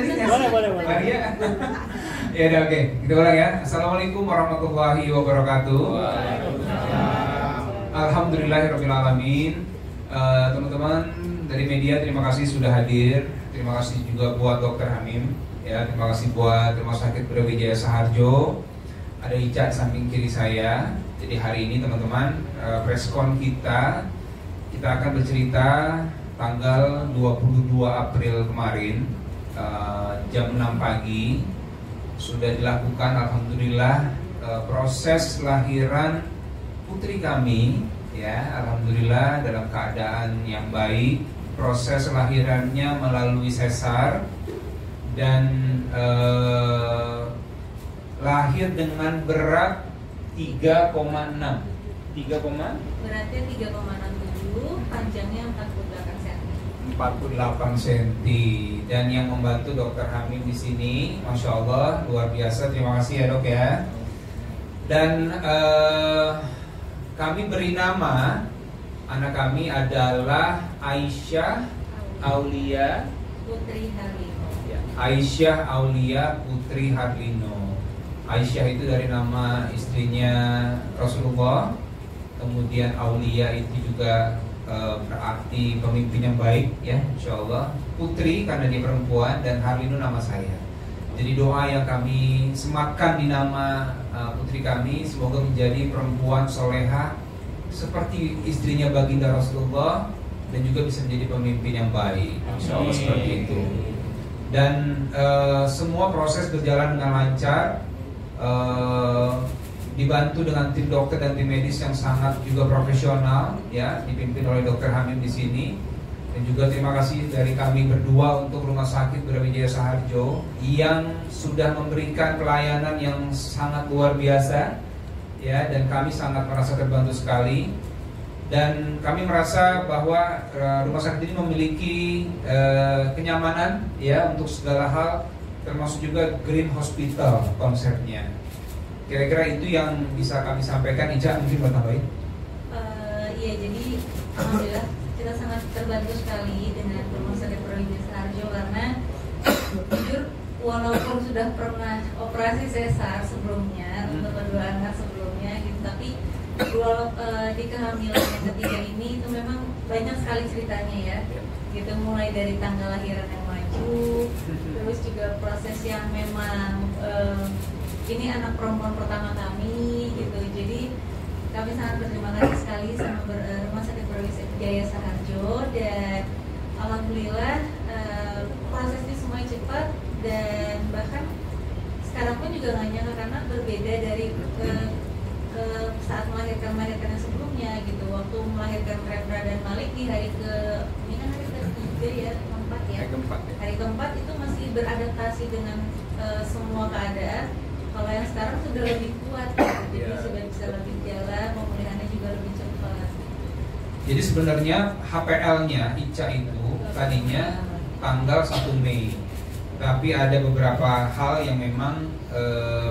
tadi? Boleh. Maria. Ya udah, oke. Kita ulang ya. Assalamualaikum warahmatullahi wabarakatuh. Alhamdulillahirrahmanirrahim. Teman-teman dari media, terima kasih sudah hadir. Terima kasih juga buat Dr. Hamim. Ya, terima kasih buat Rumah Sakit Brawijaya Saharjo. Ada Ica samping kiri saya. Jadi hari ini teman-teman, preskon kita akan bercerita tanggal 22 April kemarin, jam 6 pagi sudah dilakukan alhamdulillah proses lahiran putri kami, ya alhamdulillah dalam keadaan yang baik. Proses lahirannya melalui sesar dan lahir dengan berat 3,6. Beratnya 3,67, panjangnya 48 cm. 48 cm. Dan yang membantu Dokter Hamim di sini, masya Allah luar biasa. Terima kasih ya dok ya. Dan kami beri nama anak kami adalah Aisyah Aulia Putri Harlino. ya, Aisyah Aulia Putri Harlino. Aisyah itu dari nama istrinya Rasulullah. Kemudian Aulia itu juga berarti pemimpin yang baik, ya insya Allah. Putri karena dia perempuan, dan Harlino nama saya. Jadi doa yang kami sematkan di nama putri kami, semoga menjadi perempuan soleha seperti istrinya baginda Rasulullah, dan juga bisa menjadi pemimpin yang baik, insya Allah seperti itu. Dan semua proses berjalan dengan lancar, dibantu dengan tim dokter dan tim medis yang sangat juga profesional, ya dipimpin oleh Dokter Hamim di sini. Dan juga terima kasih dari kami berdua untuk Rumah Sakit Brawijaya Saharjo yang sudah memberikan pelayanan yang sangat luar biasa, ya, dan kami sangat merasa terbantu sekali. Dan kami merasa bahwa rumah sakit ini memiliki kenyamanan, ya, untuk segala hal, termasuk juga green hospital konsepnya. Kira-kira itu yang bisa kami sampaikan. Ica mungkin mau tambahin? Iya, jadi alhamdulillah kita sangat terbantu sekali dengan Rumah Sakit Brawijaya Saharjo, karena jujur walaupun sudah pernah operasi sesar sebelumnya untuk kedua anak sebelumnya gitu, tapi di kehamilan yang ketiga ini itu memang banyak sekali ceritanya, ya gitu, mulai dari tanggal lahiran yang maju, terus juga proses yang memang ini anak perempuan pertama kami gitu. Jadi kami sangat berterima kasih sekali sama Rumah Sakit Brawijaya Saharjo, dan alhamdulillah prosesnya semuanya cepat, dan bahkan sekarang pun juga nggak nyangka karena berbeda dari saat melahirkan yang sebelumnya gitu. Waktu melahirkan Rendra dan Malik di hari ini kan hari ketiga ya, keempat ya. Hari keempat itu masih beradaptasi dengan semua keadaan. Kalau yang sekarang sudah lebih kuat, jadi sudah bisa lebih jalan, pemulihannya juga lebih cepat. Jadi sebenarnya HPL-nya Ica itu tadinya tanggal 1 Mei, tapi ada beberapa hal yang memang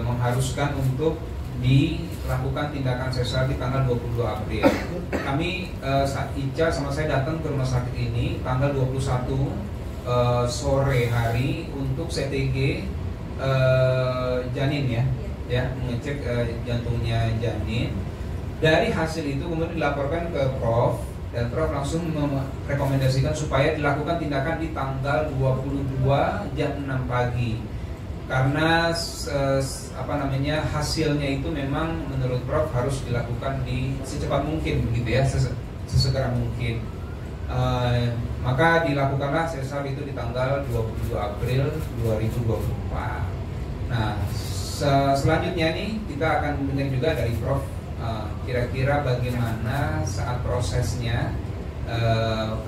mengharuskan untuk dilakukan tindakan sesar di tanggal 22 April. Kami Ica sama saya datang ke rumah sakit ini tanggal 21 sore hari untuk CTG janin, ya mengecek jantungnya janin. Dari hasil itu kemudian dilaporkan ke Prof, dan Prof langsung merekomendasikan supaya dilakukan tindakan di tanggal 22 jam 6 pagi. Karena hasilnya itu memang menurut Prof harus dilakukan di secepat mungkin begitu ya, sesegera mungkin. Maka dilakukanlah sesar itu di tanggal 22 April 2024. Nah, selanjutnya nih kita akan mendengar juga dari Prof kira-kira bagaimana saat prosesnya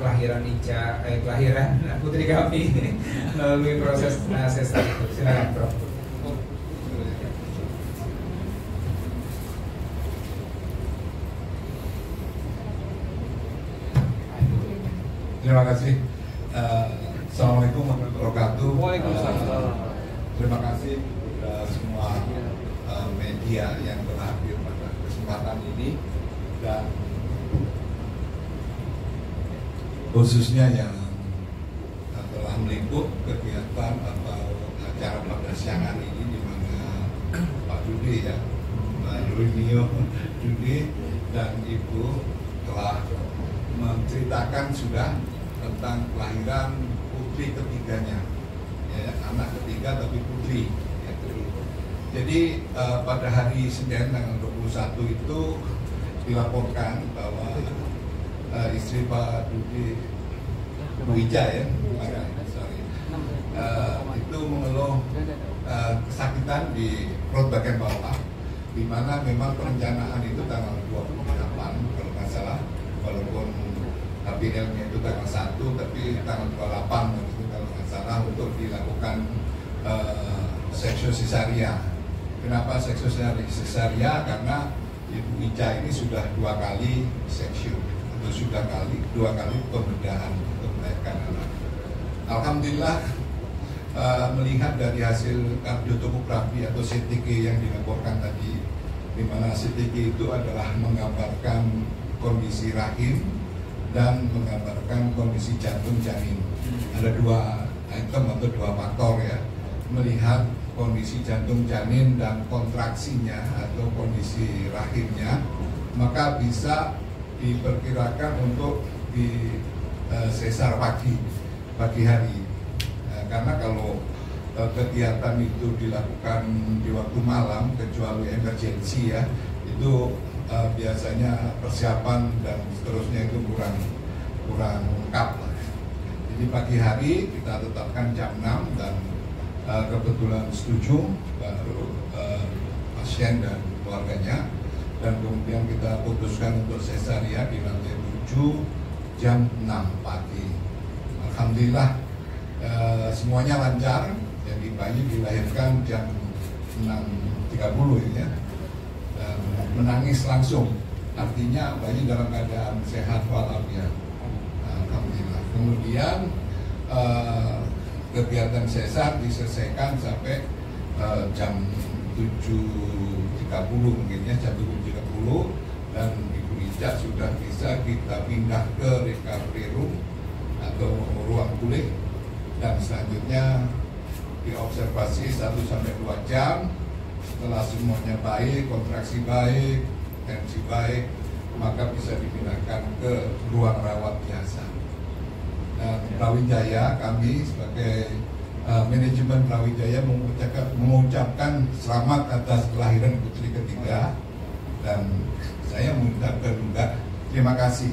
kelahiran putri kami melalui proses sesar itu. Silakan Prof. Terima kasih. Assalamualaikum warahmatullahi wabarakatuh. Waalaikumsalam. Terima kasih semua media yang telah hadir pada kesempatan ini, dan khususnya yang telah meliput kegiatan kegiatan atau acara pada siangan ini di mana Pak Dudi ya, Pak Yurinio Dudi dan Ibu telah menceritakan sudah tentang kelahiran putri ketiganya, ya, anak ketiga tapi putri. Ya, jadi pada hari Senin tanggal 21 itu dilaporkan bahwa istri Pak Dudi Bu Ija ya, itu mengeluh kesakitan di perut bagian bawah, di mana memang perencanaan itu tanggal 28 kalau nggak salah, walaupun HPL-nya itu tanggal 1 tapi tanggal 28 itu kalau nggak salah untuk dilakukan seksio cesaria. Kenapa seksio cesaria? Karena Ibu Ija ini sudah 2 kali seksio atau sudah 2 kali pembedahan untuk melahirkan anak. Alhamdulillah melihat dari hasil kardiotomografi atau CTG yang dilaporkan tadi, di mana CTG itu adalah menggambarkan kondisi rahim dan menggambarkan kondisi jantung janin. Ada 2 item atau 2 faktor ya, melihat kondisi jantung janin dan kontraksinya atau kondisi rahimnya, maka bisa diperkirakan untuk di sesar pagi hari. Karena kalau kegiatan itu dilakukan di waktu malam, kecuali emergensi ya, itu biasanya persiapan dan seterusnya itu kurang lengkap lah. Jadi pagi hari kita tetapkan jam 6 dan kebetulan setuju baru pasien dan keluarganya, dan kemudian kita putuskan untuk sesaria di lantai 7 jam 6 pagi. Alhamdulillah semuanya lancar, jadi bayi dilahirkan jam 6.30 ya, dan menangis langsung, artinya bayi dalam keadaan sehat walafiat. Alhamdulillah. Kemudian kegiatan sesar diselesaikan sampai jam 7.30 mungkin ya, jam 7.30, dan Ibu Ija sudah bisa kita pindah ke recovery room atau ruang pulih, dan selanjutnya diobservasi 1-2 jam. Setelah semuanya baik, kontraksi baik, tensi baik, maka bisa dipindahkan ke ruang rawat biasa. Dan Brawijaya, kami sebagai manajemen Brawijaya mengucapkan selamat atas kelahiran putri ketiga, dan saya mengucapkan juga terima kasih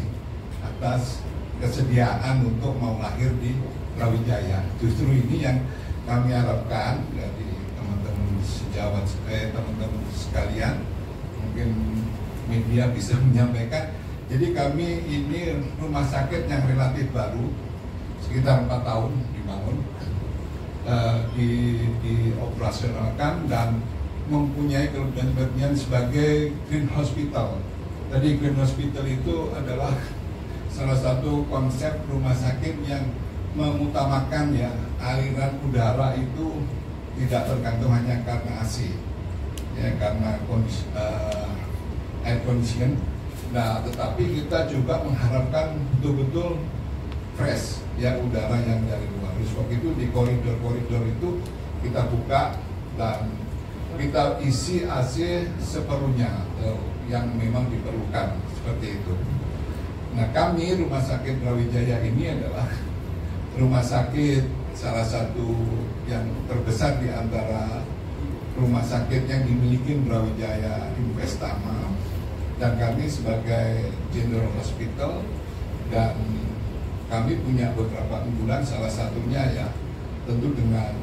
atas kesediaan untuk mau lahir di Brawijaya. Justru ini yang kami harapkan dari teman-teman sejawat, teman-teman sekalian, mungkin media bisa menyampaikan. Jadi kami ini rumah sakit yang relatif baru, sekitar 4 tahun dibangun, dioperasionalkan dan mempunyai kelebihan sebagai green hospital. Tadi green hospital itu adalah salah satu konsep rumah sakit yang mengutamakan ya aliran udara itu tidak tergantung hanya karena AC ya, karena kondisi air condition. Nah, tetapi kita juga mengharapkan betul-betul fresh ya udara yang dari luar. Sebab itu di koridor-koridor itu kita buka dan kita isi AC seperlunya yang memang diperlukan, seperti itu. Nah, kami Rumah Sakit Brawijaya ini adalah rumah sakit salah satu yang terbesar di antara rumah sakit yang dimiliki Brawijaya Investama, dan kami sebagai General Hospital, dan kami punya beberapa unggulan, salah satunya ya tentu dengan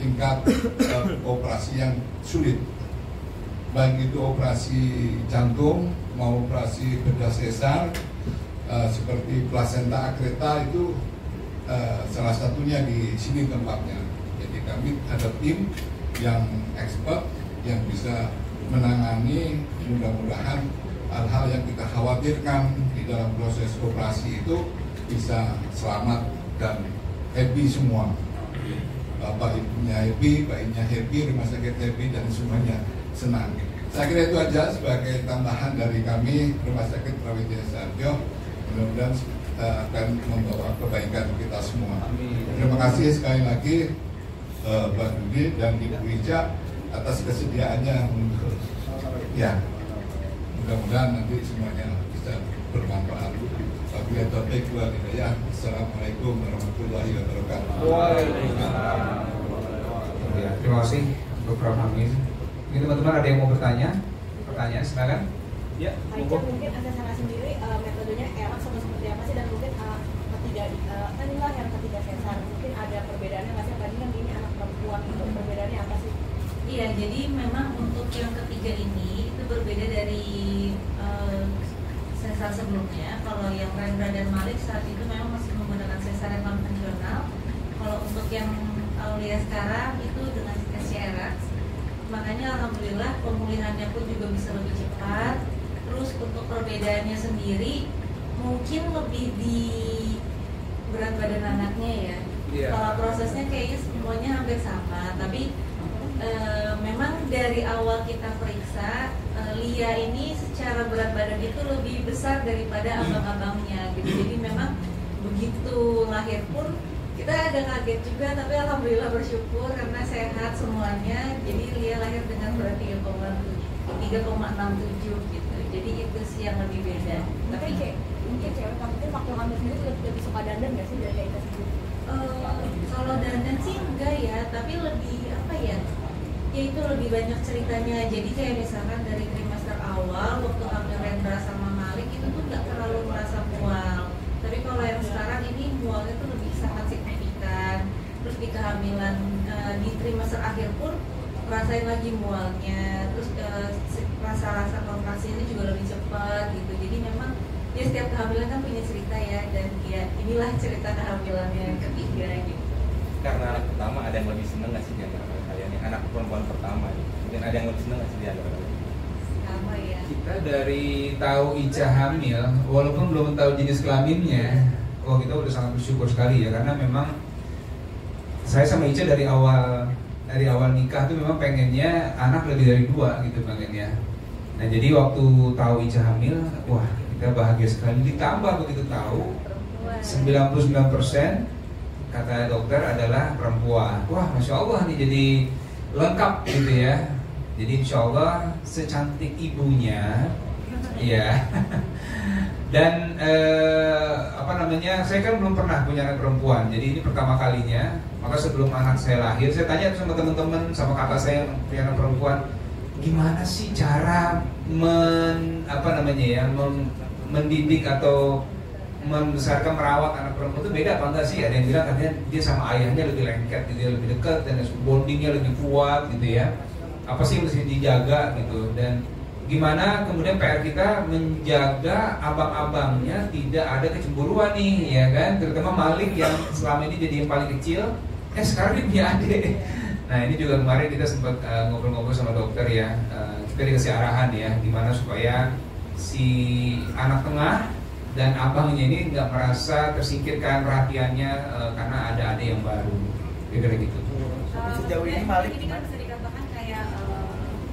tingkat operasi yang sulit, baik itu operasi jantung mau operasi bedah sesar seperti plasenta akreta itu salah satunya di sini tempatnya. Jadi kami ada tim yang expert yang bisa menangani, mudah-mudahan hal-hal yang kita khawatirkan di dalam proses operasi itu bisa selamat dan happy semua. Bapak ibunya happy, bayinya happy, rumah sakit happy, dan semuanya senang. Saya kira itu aja sebagai tambahan dari kami Rumah Sakit Brawijaya Sarjo. Mudah-mudahan akan membawa kebaikan kita semua. Amin. Terima kasih sekali lagi Pak Dudi dan Ibu Ica atas kesediaannya untuk ya, mudah-mudahan nanti semuanya bisa bermanfaat. Wabillahi taufiq wal hidayah. Assalamualaikum warahmatullahi wabarakatuh. Ya, terima kasih untuk Prof. Hamid. Ini teman-teman ada yang mau bertanya? Pertanyaan silakan. Ya, Aicha, mungkin Anda sangat sendiri metodenya erat sama seperti apa sih, dan mungkin ketiga kan inilah yang ketiga sesar, mungkin ada perbedaannya nggak sih? Tadi kan ini anak perempuan, itu perbedaannya apa sih? Iya, jadi memang untuk yang ketiga ini itu berbeda dari sesar sebelumnya. Kalau yang Rendra dan Malik saat itu memang masih menggunakan sesar yang konvensional. Kalau untuk yang Aulia sekarang itu dengan SCRX. Makanya alhamdulillah pemulihannya pun juga bisa lebih cepat. Terus untuk perbedaannya sendiri mungkin lebih di berat badan anaknya ya. Iya. Kalau prosesnya kayaknya semuanya hampir sama, tapi memang dari awal kita periksa Lia ini secara berat badan itu lebih besar daripada abang-abangnya gitu. Jadi memang begitu lahir pun kita ada kaget juga, tapi alhamdulillah bersyukur karena sehat semuanya. Jadi Lia lahir dengan berat 3,67 gitu. Jadi itu sih yang lebih beda. Tapi kayak mungkin cewek mungkin waktu hamil sendiri lebih suka dandan nggak sih dari Aicha sendiri? Kalau dandan sih enggak ya, tapi lebih apa ya? Ya itu lebih banyak ceritanya. Jadi kayak misalkan dari trimester awal waktu hamil Rendra sama Malik itu tuh nggak terlalu merasa mual. Tapi kalau yang sekarang ini mualnya tuh lebih sangat signifikan. Terus di kehamilan di trimester akhir pun rasain lagi mualnya. Terus rasa-rasa kontraksi ini juga lebih cepat gitu. Jadi memang ya setiap kehamilan kan punya cerita ya, dan ya inilah cerita kehamilannya yang ketiga gitu. Karena anak pertama ada yang lebih seneng nggak sih di antara kalian? Anak perempuan pertama mungkin ada yang lebih seneng nggak sih di antara kalian? Sama ya. Kita dari tahu Ica hamil, walaupun belum tahu jenis kelaminnya, kita udah sangat bersyukur sekali ya, karena memang saya sama Ica dari awal nikah tuh memang pengennya anak lebih dari 2 gitu pengennya. Nah jadi waktu tahu Ica hamil, wah kita bahagia sekali. Ditambah begitu tahu 99% kata dokter adalah perempuan. Wah masya Allah nih, jadi lengkap gitu ya. Jadi insya Allah secantik ibunya, ya. Dan saya kan belum pernah punya anak perempuan, jadi ini pertama kalinya. Maka sebelum anak saya lahir, saya tanya sama teman-teman, sama kakak saya yang punya anak perempuan, gimana sih cara mendidik atau membesarkan, merawat anak perempuan itu beda apa enggak sih? Ada yang bilang katanya dia sama ayahnya lebih lengket, dia lebih dekat dan bondingnya lebih kuat gitu ya. Apa sih yang mesti dijaga gitu, dan gimana kemudian PR kita menjaga abang-abangnya tidak ada kecemburuan nih ya kan, terutama Malik yang selama ini jadi yang paling kecil, sekarang dia punya adik. Nah ini juga kemarin kita sempat ngobrol-ngobrol sama dokter ya, kita dikasih arahan ya gimana supaya si anak tengah dan abangnya ini nggak merasa tersingkirkan perhatiannya karena ada adik yang baru, kira-kira gitu. Sejauh ini Malik ini kan bisa dikatakan kayak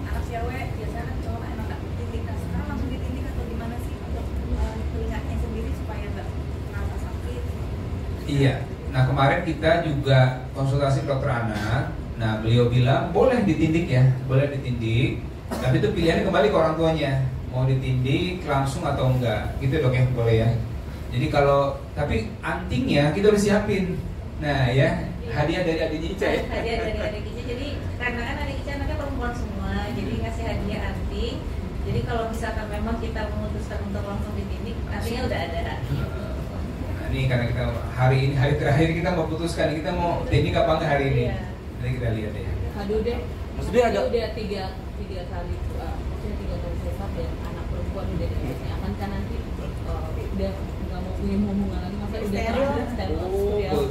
anak cewek biasanya kan cowok emang nggak ditindik, sekarang langsung ditindik atau gimana sih untuk telinganya sendiri supaya nggak merasa sakit? Iya. Nah kemarin kita juga konsultasi dokter anak. Nah beliau bilang boleh ditindik ya, boleh ditindik. Tapi itu pilihannya kembali ke orang tuanya, mau ditindik langsung atau enggak, gitu dok ya, boleh ya. Jadi kalau tapi antingnya kita udah siapin. Nah ya, hadiah dari adik Ica ya. Hadiah dari adik Ica. Jadi karena kan adik Ica anaknya perempuan semua, jadi ngasih hadiah anting. Jadi kalau misalkan memang kita memutuskan untuk langsung ditindik, artinya udah ada. Nah, ini karena kita hari terakhir kita mau putuskan kita mau tindik apa enggak hari ini. Iya. Nanti kita lihat ya. Aduh deh, Maksudnya ada udah tiga kali sesar dan anak perempuan udah dikasih akan kan nanti udah nggak mau punya hubungan lagi, masa udah steril.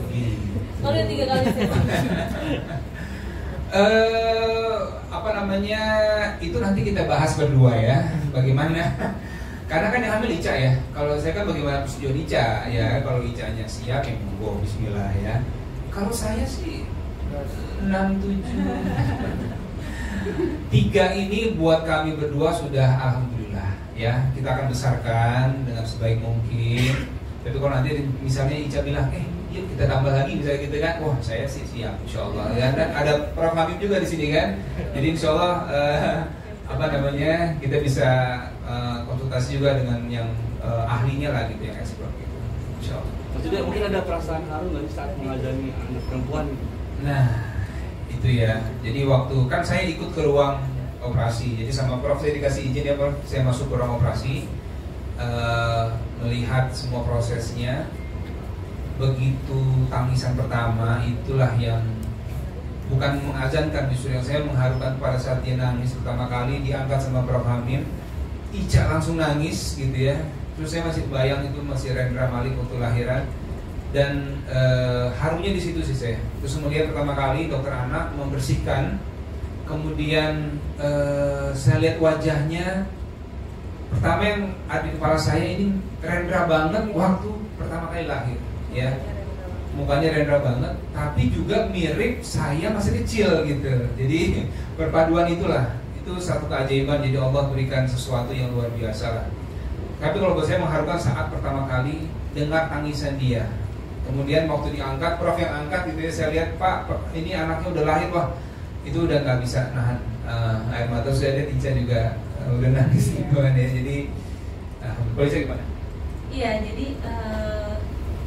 Begitu. Kalau udah 3 kali sesar itu nanti kita bahas berdua ya, bagaimana. Karena kan yang hamil Ica ya. Kalau saya kan bagaimana persetujuan Ica ya. Kalau Icanya siap ya monggo bismillah ya. Kalau saya sih 6, 7 3 ini buat kami berdua sudah alhamdulillah ya. Kita akan besarkan dengan sebaik mungkin. Tapi kalau nanti misalnya Ica bilang, yuk kita tambah lagi misalnya gitu kan, wah saya sih siap, insya Allah. Dan ada Prof Habib juga di sini kan, jadi insya Allah kita bisa konsultasi juga dengan yang ahlinya lah gitu, yang expert gitu, insya Allah. Maksudnya mungkin ada perasaan haru nggak saat mengajari anak perempuan? Nah itu ya, jadi waktu kan saya ikut ke ruang operasi, jadi sama Prof saya dikasih izin ya Prof, saya masuk ke ruang operasi, melihat semua prosesnya. Begitu tangisan pertama itulah yang bukan mengazankan, justru yang saya mengharukan pada saat dia nangis pertama kali diangkat sama Prof Hamim. Ica langsung nangis gitu ya. Terus saya masih bayang itu masih Rendra Malik waktu lahiran. Dan harunya di situ sih saya. Terus kemudian pertama kali dokter anak membersihkan, kemudian saya lihat wajahnya. Pertama yang ada di kepala saya ini Rendra banget waktu pertama kali lahir, ya. Mukanya Rendra banget, tapi juga mirip saya masih kecil gitu. Jadi perpaduan itulah, itu satu keajaiban. Jadi Allah berikan sesuatu yang luar biasa lah. Tapi kalau buat saya mengharukan saat pertama kali dengar tangisan dia. Kemudian waktu diangkat, Prof yang angkat gitu ya, saya lihat Pak, ini anaknya udah lahir, wah itu udah nggak bisa nahan air mata. Saya lihat Ica juga udah nangis gitu kan ya. Jadi boleh saya gimana? Iya, jadi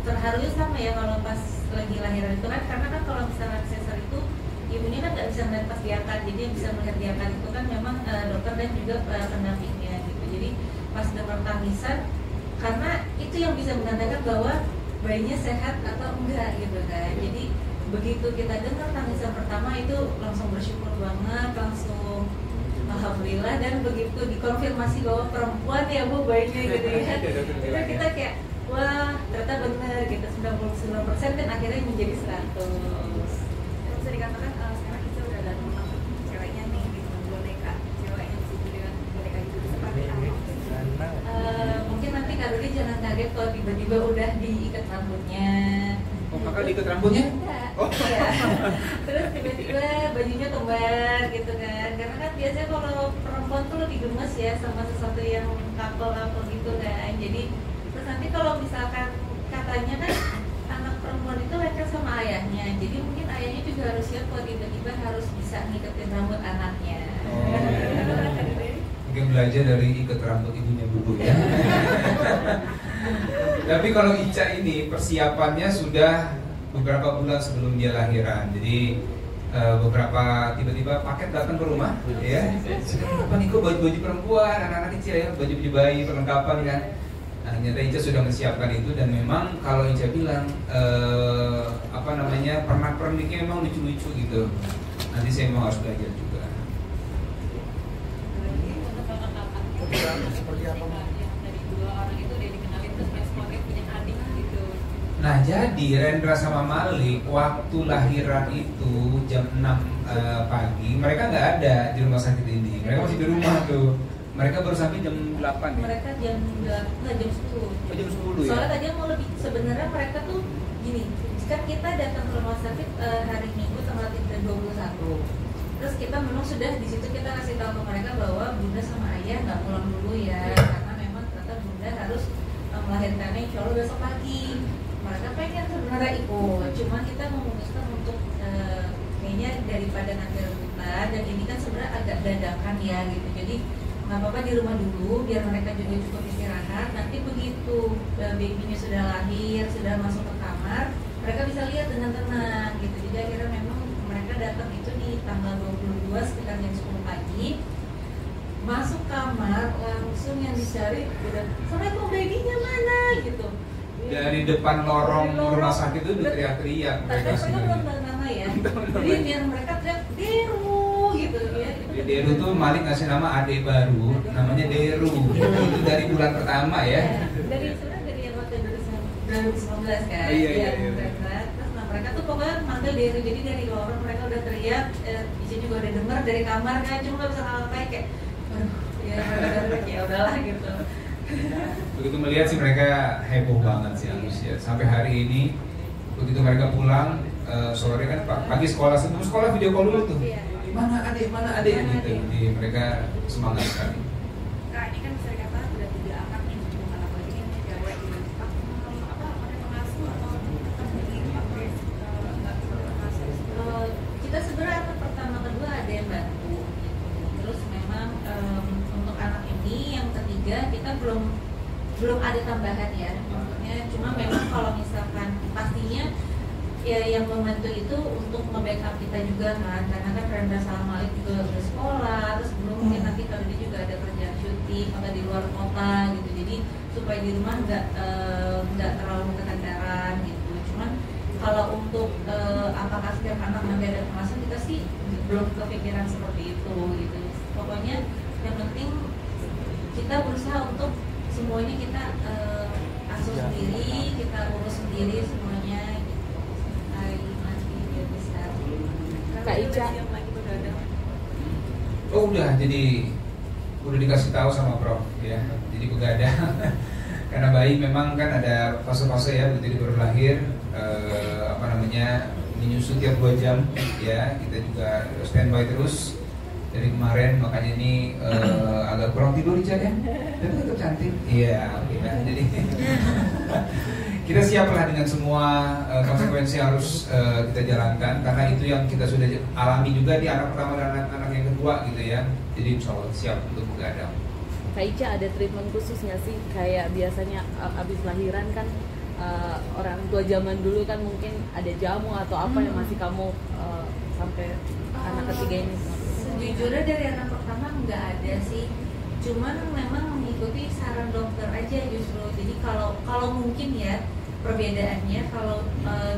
terharunya sama ya kalau pas lagi lahiran itu kan, karena kan kalau misalnya sesar itu ibunya kan nggak bisa melihat pas diangkat, jadi yang bisa melihat diangkat itu kan memang dokter dan juga pendampingnya gitu. Jadi pas dengar tangisan, karena itu yang bisa menandakan bahwa bayinya sehat atau enggak gitu kan. Jadi begitu kita dengar tangisan pertama itu langsung bersyukur banget, langsung alhamdulillah, dan begitu dikonfirmasi bahwa perempuan ya Bu bayinya gitu ya, itu kita kayak wah ternyata benar gitu, 99% dan akhirnya menjadi 100. Bisa dikatakan sekarang kita udah ada rumah ceweknya nih gitu, boneka ceweknya gitu dengan boneka itu seperti apa? Mungkin nanti Kak Dodi jangan kaget kalau tiba-tiba udah diikat rambutnya. Oh, kakak diikat rambutnya? Enggak. Iya. Terus tiba-tiba bajunya kembar gitu kan. Karena kan biasanya kalau perempuan tuh lebih gemes ya sama sesuatu yang couple gitu kan. Jadi terus nanti kalau misalkan katanya kan anak perempuan itu lengket sama ayahnya. Jadi mungkin ayahnya juga harus siap kalau tiba-tiba harus bisa ngiketin rambut anaknya. Mungkin belajar dari ikat rambut ibunya Bubu ya. Tapi kalau Ica ini persiapannya sudah beberapa bulan sebelum dia lahiran. Jadi beberapa tiba-tiba paket datang ke rumah, ya. Apa nih kok baju-baju perempuan, anak-anak kecil ya, baju-baju bayi, perlengkapan kan. Nah, ternyata Ica sudah menyiapkan itu, dan memang kalau Ica bilang pernak-perniknya memang lucu-lucu gitu. Nanti saya mau harus belajar juga. Seperti apa? Yang dari 2 orang itu udah dikenalin terus responnya punya adik gitu. Nah jadi Rendra sama Malik waktu lahiran itu jam 6 pagi mereka nggak ada di rumah sakit ini, mereka masih di rumah tuh. Mereka baru sampai jam 8 ya? Mereka jam 10. Oh, jam 10 ya? Soalnya tadi mau lebih, sebenarnya mereka tuh gini, kan kita datang ke rumah sakit hari Minggu tanggal 21. Terus kita memang sudah di situ kita kasih tahu ke mereka bahwa bunda sama ayah nggak pulang dulu ya, karena memang ternyata bunda harus melahirkannya insya Allah besok pagi. Mereka pengen sebenarnya ikut, cuma kita memutuskan untuk kayaknya daripada nanti rebutan, dan ini kan sebenarnya agak dadakan ya gitu. Jadi nggak apa-apa di rumah dulu biar mereka juga cukup istirahat. Nanti begitu babynya sudah lahir, sudah masuk ke kamar, mereka bisa lihat dengan tenang gitu. Jadi akhirnya memang mereka datang itu di tanggal 22 sekitar jam 10 pagi, masuk kamar langsung yang dicari udah Assalamualaikum babynya mana gitu. Dari depan lorong rumah sakit itu teriak-teriak mereka mereka belum tahu nama ya. Jadi biar mereka teriak Deru gitu ya. Deru tuh Malik ngasih nama adik baru, namanya Deru. Itu dari bulan pertama ya. Dari sebenarnya dari yang waktu 2019 kan. Iya. Terus mereka tuh pokoknya manggil Deru, jadi dari lorong mereka udah teriak. Ica juga udah dengar dari kamar kan, cuma nggak bisa ngapain kayak, aduh ya mereka udah ya udahlah gitu. Begitu melihat sih mereka heboh banget sih antusias. Sampai hari ini begitu mereka pulang sore kan pagi sekolah, sebelum sekolah video call dulu tuh. Mana adik gitu. Jadi mereka semangat sekali. Kak, ini kan bisa dikatakan udah 3 anak nih, bukan apa lagi nih cewek gitu. belum ada tambahan ya, maksudnya cuma memang kalau misalkan pastinya ya yang membantu itu untuk nge-backup kita juga kan, karena kan Rendra sama Malik juga udah sekolah, terus belum mungkin nanti kalau dia juga ada kerjaan syuting atau di luar kota gitu, jadi supaya di rumah nggak terlalu keteteran gitu. Cuman kalau untuk apakah setiap anak nanti ada kemasan, kita sih belum kepikiran seperti itu gitu. Pokoknya yang penting kita berusaha untuk semuanya kita asuh sendiri, kita urus sendiri semuanya gitu. Nanti dia bisa. Kak Ica. Oh udah, jadi udah dikasih tahu sama Prof ya. Jadi begadang karena bayi memang kan ada fase-fase ya, begitu dia baru lahir menyusu tiap 2 jam ya. Kita juga standby terus dari kemarin, makanya ini agak kurang tidur Ica ya, tapi tetap cantik. Iya, oke kan. Jadi kita siaplah dengan semua konsekuensi harus kita jalankan, karena itu yang kita sudah alami juga di anak pertama dan anak yang kedua gitu ya. Jadi insya Allah siap untuk begadang. Kak Ica, ada treatment khusus nggak sih? Kayak biasanya abis lahiran kan orang tua zaman dulu kan mungkin ada jamu atau apa yang masih kamu sampai anak ketiga ini? Sejujurnya dari anak pertama nggak ada sih, cuman memang mengikuti saran dokter aja justru. Jadi kalau mungkin ya perbedaannya, kalau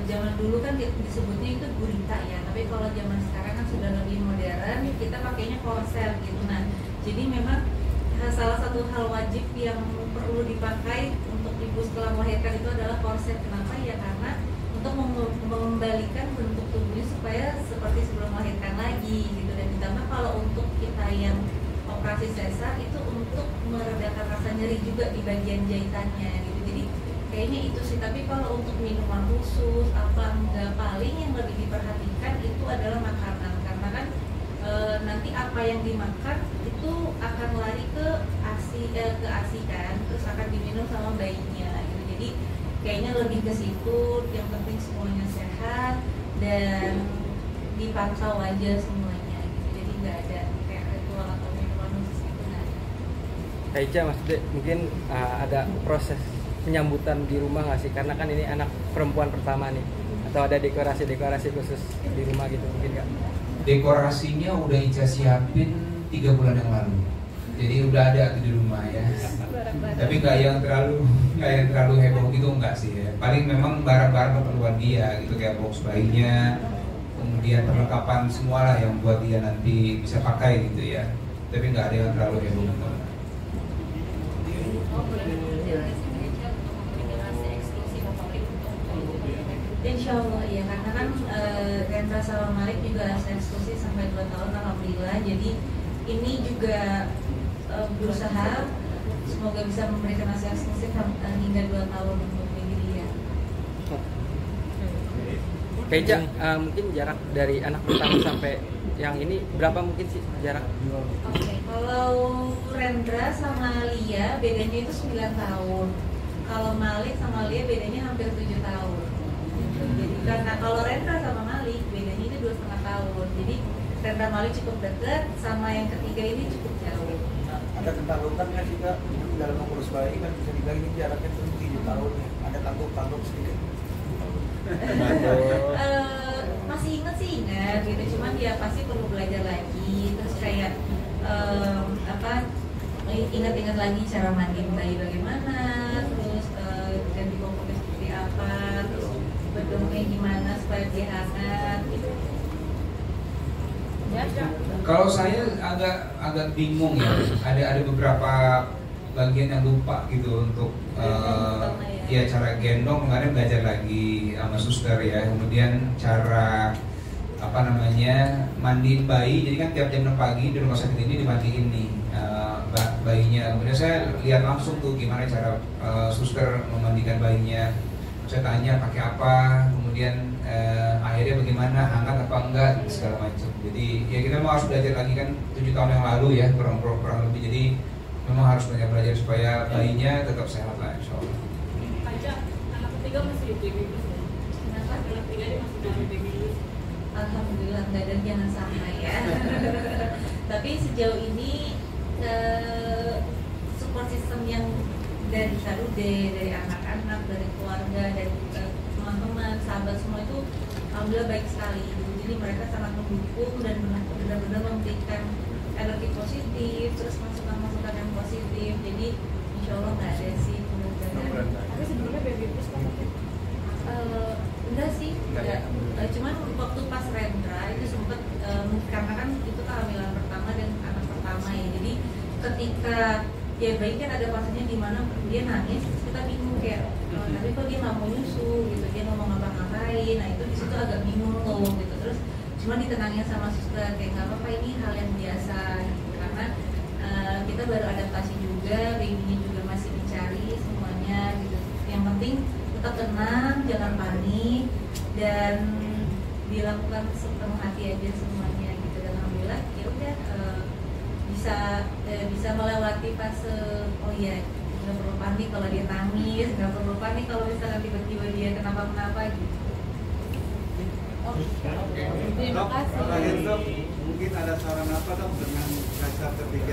zaman dulu kan disebutnya itu gurita ya, tapi kalau zaman sekarang kan sudah lebih modern, kita pakainya korset gitu. Nah, jadi memang salah satu hal wajib yang perlu dipakai untuk ibu setelah melahirkan itu adalah korset. Kenapa ya? Karena untuk mengembalikan bentuk tubuhnya supaya seperti sebelum melahirkan lagi gitu. Dan ditambah kalau untuk kita yang operasi sesar itu untuk meredakan rasa nyeri juga di bagian jahitannya gitu. Jadi kayaknya itu sih. Tapi kalau untuk minuman khusus apa enggak, paling yang lebih diperhatikan itu adalah makanan, karena kan nanti apa yang dimakan itu akan lari ke ASI kan, terus akan diminum sama bayinya gitu. Jadi kayaknya lebih ke situ. Yang penting semuanya sehat dan dipantau aja semuanya gitu. Jadi nggak ada kayak ritual atau minuman khusus gitu, nggak ada. Kak Ica, maksudnya mungkin ada proses penyambutan di rumah nggak sih? Karena kan ini anak perempuan pertama nih, atau ada dekorasi khusus di rumah gitu mungkin nggak? Dekorasinya udah Ica siapin 3 bulan yang lalu, jadi udah ada tuh di rumah ya. Tapi nggak yang terlalu heboh gitu, enggak sih ya. Paling memang barang-barang keperluan dia gitu, kayak box bayinya, kemudian perlengkapan semua lah yang buat dia nanti bisa pakai gitu ya. Tapi nggak ada yang terlalu heboh gitu. Insya Allah ya, karena kan Rendra sama Malik juga eksklusif sampai 2 tahun alhamdulillah. Jadi ini juga berusaha semoga bisa memberikan hasil eksklusif hingga 2 tahun untuk diri ya. Kak Ica, mungkin jarak dari anak pertama sampai yang ini berapa mungkin sih jarak? Oke, kalau Rendra sama Lia bedanya itu 9 tahun. Kalau Malik sama Lia bedanya hampir 7 tahun. Jadi karena kalau Rendra sama Malik bedanya itu 2,5 tahun. Jadi Rendra Malik cukup dekat, sama yang ketiga ini cukup jauh. Ada ketakutan nggak sih Kak dalam mengurus bayi, kan bisa dibilang ini jaraknya 7 tahun ya. Ada tanggung sedikit. Masih ingat gitu, cuman dia pasti perlu belajar lagi, terus kayak ingat-ingat lagi cara mandiin bayi bagaimana, terus ganti popoknya seperti apa, terus bedongnya gimana supaya dia hangat gitu. Kalau saya agak bingung ya, ada beberapa bagian yang lupa gitu untuk ya cara gendong. Kemarin belajar lagi sama suster ya, kemudian cara mandiin bayi. Jadi kan tiap jam 6 pagi di rumah sakit ini dimandiin nih bayinya. Kemudian saya lihat langsung tuh gimana cara suster memandikan bayinya. Saya tanya pakai apa, kemudian akhirnya bagaimana, hangat apa enggak, segala macam. Jadi ya kita memang harus belajar lagi kan, 7 tahun yang lalu ya kurang lebih. Jadi memang harus belajar supaya bayinya tetap sehat lah, insya Allah. Kaca, anak ketiga masih di baby blues ya? Kenapa? Anak ketiga ini masih di baby blues. Alhamdulillah enggak, dan jangan sampai ya. Tapi sejauh ini support system yang dari KUD, dari anak-anak, dari keluarga, dari teman-teman, sahabat semua itu alhamdulillah baik sekali. Jadi mereka sangat mendukung dan benar-benar memberikan energi positif, terus masukan-masukan yang positif. Jadi insya Allah nggak ada sih kemungkinan. Tapi sebelumnya baby blues kan Enggak sih, Enggak enggak. Cuman waktu pas Rendra itu sempet karena kan itu kehamilan pertama dan anak pertama ya. Jadi ketika ya bayi kan ada fasenya di mana dia nangis, terus kita bingung kayak tapi kok dia nggak mau nyusu gitu, dia ngomong ngapa-ngapain. Nah itu di situ agak bingung loh gitu. Terus cuma ditenangin sama suster kayak nggak apa-apa, ini hal yang biasa gitu. Karena kita baru adaptasi juga, babynya juga masih dicari semuanya gitu. Yang penting tetap tenang, jangan panik, dan dilakukan sepenuh hati aja semuanya gitu. Dan alhamdulillah ya udah bisa melewati fase oh iya nggak perlu panik kalau dia nangis, nggak perlu panik kalau misalnya tiba-tiba dia kenapa-kenapa gitu. Terima kasih. Dok, mungkin ada saran apa dok dengan rasa terpikir